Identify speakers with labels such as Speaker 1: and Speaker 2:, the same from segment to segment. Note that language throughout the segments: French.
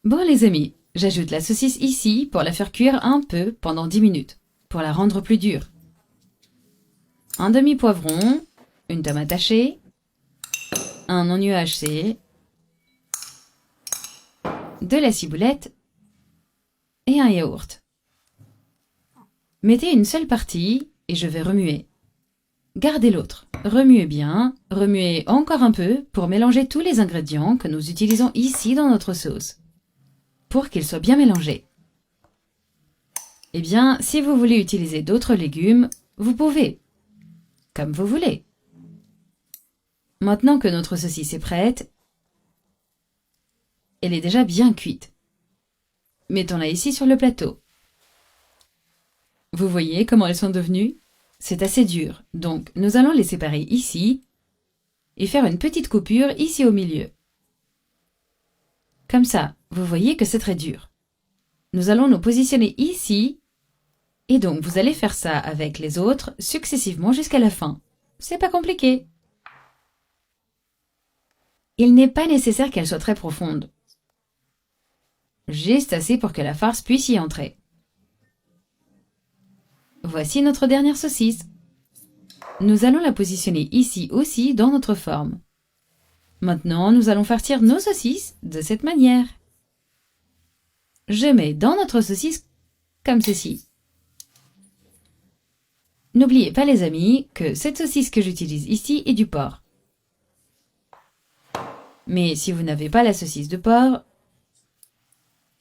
Speaker 1: Bon les amis, j'ajoute la saucisse ici pour la faire cuire un peu pendant 10 minutes, pour la rendre plus dure. Un demi-poivron, une tomate hachée, un oignon haché, de la ciboulette et un yaourt. Mettez une seule partie et je vais remuer. Gardez l'autre. Remuez bien, remuez encore un peu pour mélanger tous les ingrédients que nous utilisons ici dans notre sauce, pour qu'ils soient bien mélangés. Eh bien, si vous voulez utiliser d'autres légumes, vous pouvez, comme vous voulez. Maintenant que notre saucisse est prête, elle est déjà bien cuite. Mettons-la ici sur le plateau. Vous voyez comment elles sont devenues? C'est assez dur, donc nous allons les séparer ici et faire une petite coupure ici au milieu. Comme ça, vous voyez que c'est très dur. Nous allons nous positionner ici et donc vous allez faire ça avec les autres successivement jusqu'à la fin. C'est pas compliqué. Il n'est pas nécessaire qu'elle soit très profonde. Juste assez pour que la farce puisse y entrer. Voici notre dernière saucisse. Nous allons la positionner ici aussi dans notre forme. Maintenant, nous allons farcir nos saucisses de cette manière. Je mets dans notre saucisse comme ceci. N'oubliez pas les amis que cette saucisse que j'utilise ici est du porc. Mais si vous n'avez pas la saucisse de porc,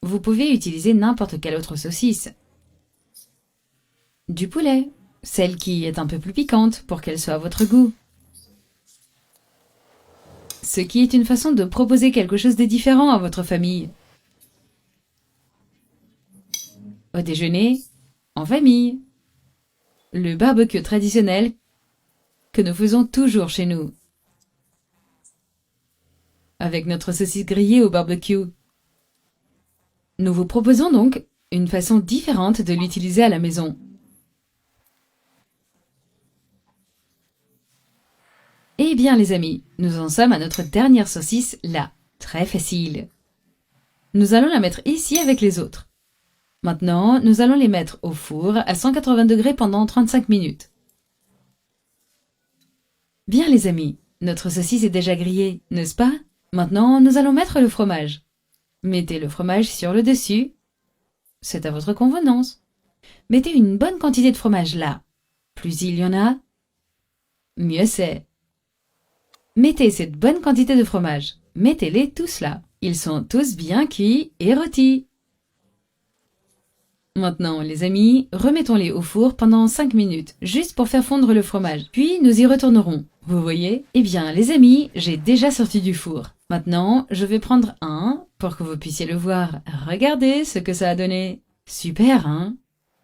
Speaker 1: vous pouvez utiliser n'importe quelle autre saucisse. Du poulet, celle qui est un peu plus piquante pour qu'elle soit à votre goût. Ce qui est une façon de proposer quelque chose de différent à votre famille. Au déjeuner, en famille. Le barbecue traditionnel que nous faisons toujours chez nous. Avec notre saucisse grillée au barbecue. Nous vous proposons donc une façon différente de l'utiliser à la maison. Eh bien les amis, nous en sommes à notre dernière saucisse là, très facile. Nous allons la mettre ici avec les autres. Maintenant, nous allons les mettre au four à 180 degrés pendant 35 minutes. Bien les amis, notre saucisse est déjà grillée, n'est-ce pas? Maintenant, nous allons mettre le fromage. Mettez le fromage sur le dessus. C'est à votre convenance. Mettez une bonne quantité de fromage là. Plus il y en a, mieux c'est. Mettez cette bonne quantité de fromage. Mettez-les tous là. Ils sont tous bien cuits et rôtis. Maintenant, les amis, remettons-les au four pendant 5 minutes, juste pour faire fondre le fromage. Puis, nous y retournerons. Vous voyez? Eh bien, les amis, j'ai déjà sorti du four. Maintenant, je vais prendre un pour que vous puissiez le voir. Regardez ce que ça a donné. Super, hein?